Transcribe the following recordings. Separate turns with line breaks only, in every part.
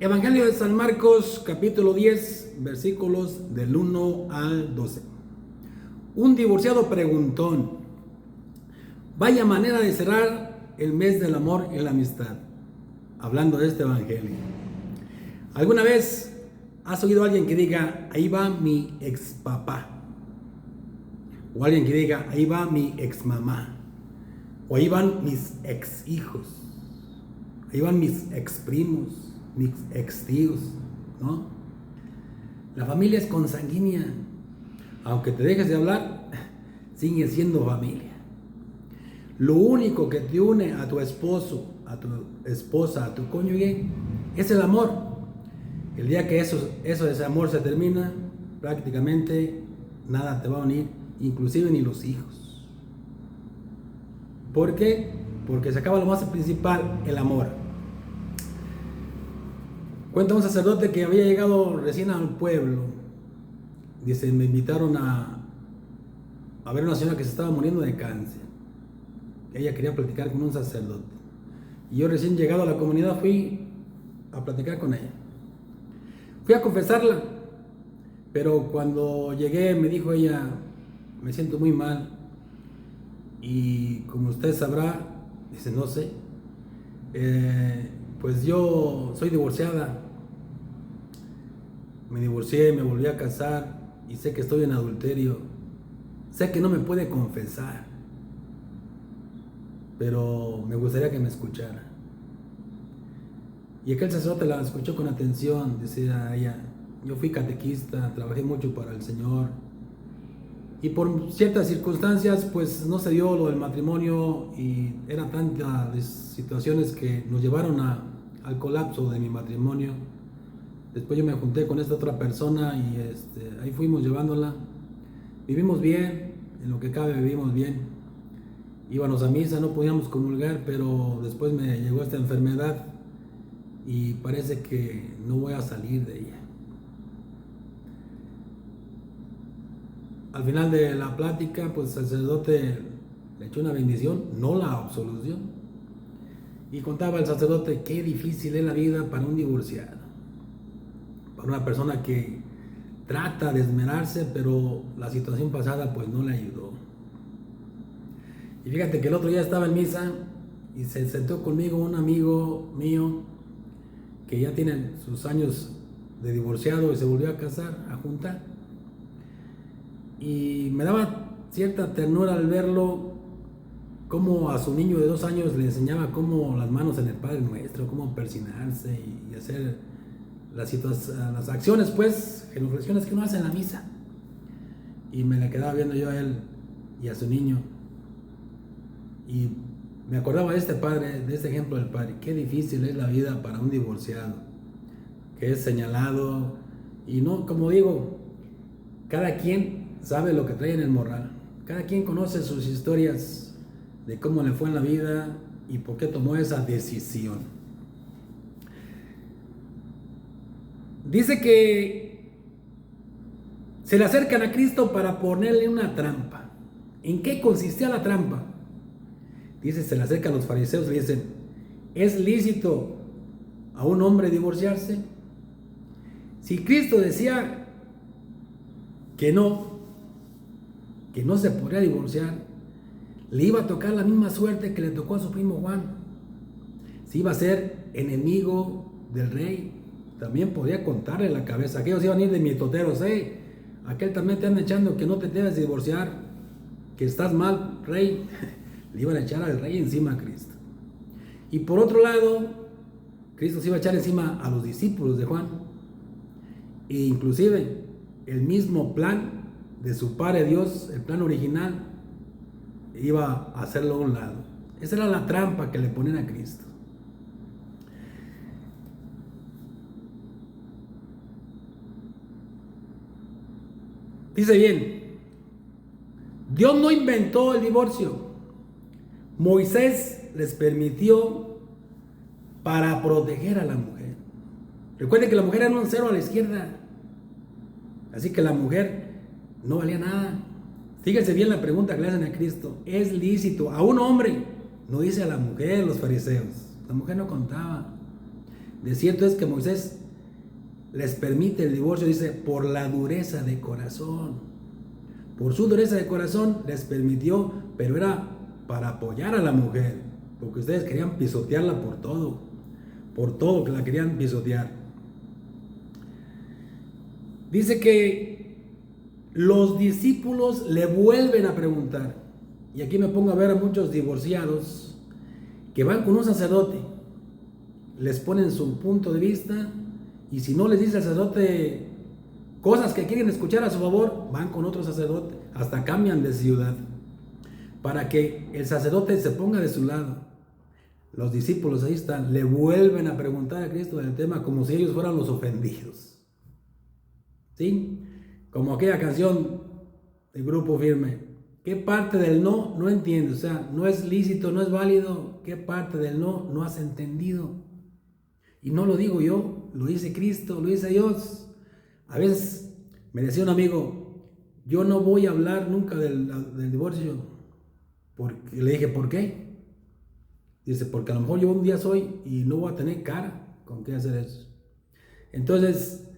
Evangelio de San Marcos, capítulo 10, versículos del 1 al 12. Un divorciado preguntón: vaya manera de cerrar el mes del amor y la amistad. Hablando de este evangelio. ¿Alguna vez has oído a alguien que diga, ahí va mi ex papá? O alguien que diga, ahí va mi ex mamá. O ahí van mis ex hijos. Ahí van mis ex primos, mis ex tíos, ¿no? La familia es consanguínea. Aunque te dejes de hablar, sigue siendo familia. Lo único que te une a tu esposo, a tu esposa, a tu cónyuge, es el amor. El día que ese amor se termina, prácticamente nada te va a unir, inclusive ni los hijos. ¿Por qué? Porque se acaba lo más principal, el amor. Cuenta un sacerdote que había llegado recién al pueblo. Dice, me invitaron a ver una señora que se estaba muriendo de cáncer. Ella quería platicar con un sacerdote. Y yo recién llegado a la comunidad fui a platicar con ella. Fui a confesarla. Pero cuando llegué me dijo ella, me siento muy mal. Y como usted sabrá, dice, no sé. Pues yo soy divorciada. Me divorcié, me volví a casar y sé que estoy en adulterio. Sé que no me puede confesar, pero me gustaría que me escuchara. Y aquel sacerdote la escuchó con atención. Decía ella, yo fui catequista, trabajé mucho para el Señor. Y por ciertas circunstancias, pues no se dio lo del matrimonio y eran tantas situaciones que nos llevaron al colapso de mi matrimonio. Después yo me junté con esta otra persona y ahí fuimos llevándola. Vivimos bien, en lo que cabe vivimos bien. Íbamos a misa, no podíamos comulgar, pero después me llegó esta enfermedad y parece que no voy a salir de ella. Al final de la plática, pues el sacerdote le echó una bendición, no la absolución. Y contaba el sacerdote qué difícil es la vida para un divorciado. Para una persona que trata de esmerarse, pero la situación pasada pues no le ayudó. Y fíjate que el otro día estaba en misa y se sentó conmigo un amigo mío que ya tiene sus años de divorciado y se volvió a casar, a juntar. Y me daba cierta ternura al verlo, cómo a su niño de 2 años le enseñaba cómo las manos en el Padre Nuestro, cómo persinarse y hacer las acciones, pues, genuflexiones que uno hace en la misa. Y me la quedaba viendo yo a él y a su niño. Y me acordaba de este padre, de este ejemplo del padre. Qué difícil es la vida para un divorciado, que es señalado. Y no, como digo, cada quien sabe lo que trae en el morral. Cada quien conoce sus historias de cómo le fue en la vida y por qué tomó esa decisión. Dice que se le acercan a Cristo para ponerle una trampa. ¿En qué consistía la trampa? Dice, se le acercan los fariseos y le dicen, ¿es lícito a un hombre divorciarse? Si Cristo decía que no se podría divorciar, le iba a tocar la misma suerte que le tocó a su primo Juan. Si iba a ser enemigo del rey, también podía contarle la cabeza. Aquellos iban a ir de mitoteros, aquel también te anda echando que no te debes divorciar, que estás mal, rey. Le iban a echar al rey encima a Cristo. Y por otro lado, Cristo se iba a echar encima a los discípulos de Juan. E inclusive el mismo plan de su Padre Dios, el plan original, iba a hacerlo a un lado. Esa era la trampa que le ponían a Cristo. Dice bien, Dios no inventó el divorcio. Moisés les permitió para proteger a la mujer. Recuerden que la mujer era un cero a la izquierda. Así que la mujer no valía nada. Fíjense bien la pregunta que le hacen a Cristo. ¿Es lícito a un hombre? No dice a la mujer, los fariseos. La mujer no contaba. De cierto es que Moisés les permite el divorcio, dice, por la dureza de corazón. Por su dureza de corazón les permitió, pero era para apoyar a la mujer, porque ustedes querían pisotearla por todo que la querían pisotear. Dice que los discípulos le vuelven a preguntar, y aquí me pongo a ver a muchos divorciados que van con un sacerdote, les ponen su punto de vista, y si no les dice el sacerdote cosas que quieren escuchar a su favor, van con otro sacerdote, hasta cambian de ciudad, para que el sacerdote se ponga de su lado. Los discípulos ahí están, le vuelven a preguntar a Cristo del tema como si ellos fueran los ofendidos. ¿Sí? Como aquella canción del Grupo Firme. ¿Qué parte del no no entiendes? O sea, no es lícito, no es válido. ¿Qué parte del no no has entendido? Y no lo digo yo, lo dice Cristo, lo dice Dios. A veces me decía un amigo, yo no voy a hablar nunca del divorcio. Porque, le dije, ¿por qué? Dice, porque a lo mejor yo un día soy y no voy a tener cara con qué hacer eso. Entonces,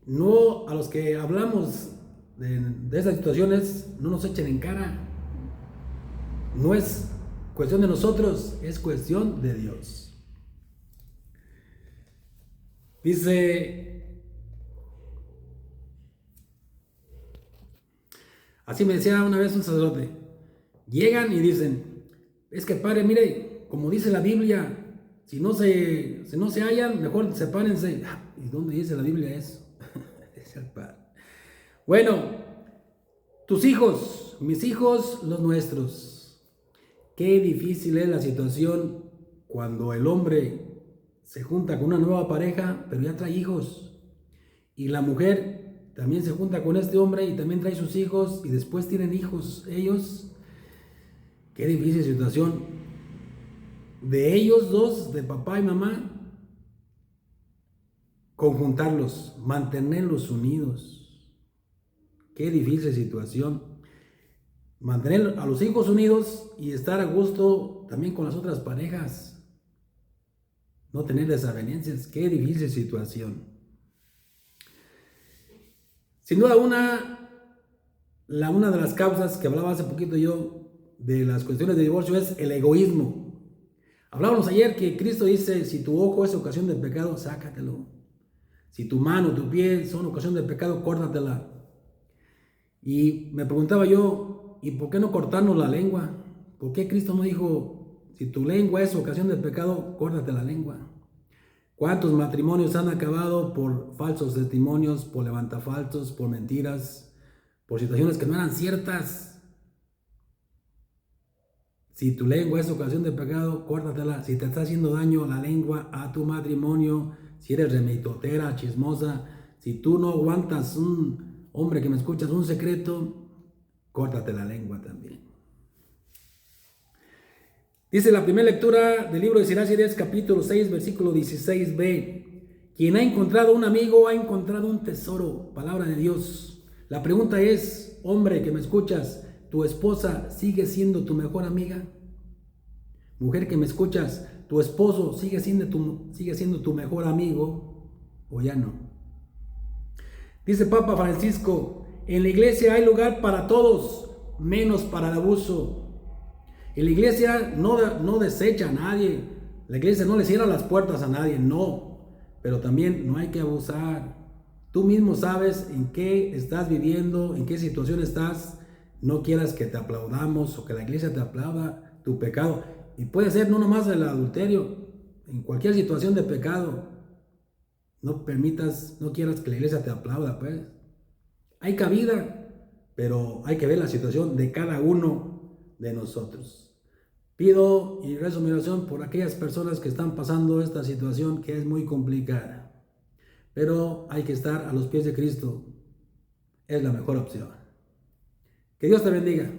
no, a los que hablamos de esas situaciones, no nos echen en cara. No es cuestión de nosotros, es cuestión de Dios. Dice, así me decía una vez un sacerdote, llegan y dicen, es que padre, mire, como dice la Biblia, si no se hallan, mejor sepárense. ¿Y dónde dice la Biblia eso? Dice el padre. Bueno, tus hijos, mis hijos, los nuestros. Qué difícil es la situación cuando el hombre se junta con una nueva pareja, pero ya trae hijos. Y la mujer también se junta con este hombre y también trae sus hijos y después tienen hijos ellos. Qué difícil situación. De ellos dos, de papá y mamá, conjuntarlos, mantenerlos unidos. Qué difícil situación. Mantener a los hijos unidos y estar a gusto también con las otras parejas. No tener desavenencias. Qué difícil situación. Sin duda una de las causas que hablaba hace poquito yo de las cuestiones de divorcio es el egoísmo. Hablábamos ayer que Cristo dice, si tu ojo es ocasión de pecado, sácatelo. Si tu mano, tu pie son ocasión de pecado, córtatela. Y me preguntaba yo, ¿y por qué no cortarnos la lengua? ¿Por qué Cristo no dijo, si tu lengua es ocasión de pecado, córtate la lengua? ¿Cuántos matrimonios han acabado por falsos testimonios, por levantafalsos, por mentiras, por situaciones que no eran ciertas? Si tu lengua es ocasión de pecado, córtatela. Si te está haciendo daño la lengua a tu matrimonio, si eres remitotera, chismosa, si tú no aguantas, un hombre que me escuchas, un secreto, córtate la lengua también. Dice la primera lectura del libro de Siracías, capítulo 6, versículo 16b. Quien ha encontrado un amigo ha encontrado un tesoro. Palabra de Dios. La pregunta es, hombre que me escuchas, ¿tu esposa sigue siendo tu mejor amiga? Mujer que me escuchas, ¿tu esposo sigue siendo tu mejor amigo o ya no? Dice Papa Francisco, en la iglesia hay lugar para todos, menos para el abuso. En la iglesia no desecha a nadie, la iglesia no le cierra las puertas a nadie, no, pero también no hay que abusar. Tú mismo sabes en qué estás viviendo, en qué situación estás. No quieras que te aplaudamos o que la iglesia te aplauda tu pecado. Y puede ser no nomás el adulterio, en cualquier situación de pecado. No quieras que la iglesia te aplauda, pues. Hay cabida, pero hay que ver la situación de cada uno de nosotros. Pido y rezo mi oración por aquellas personas que están pasando esta situación que es muy complicada. Pero hay que estar a los pies de Cristo. Es la mejor opción. Que Dios te bendiga.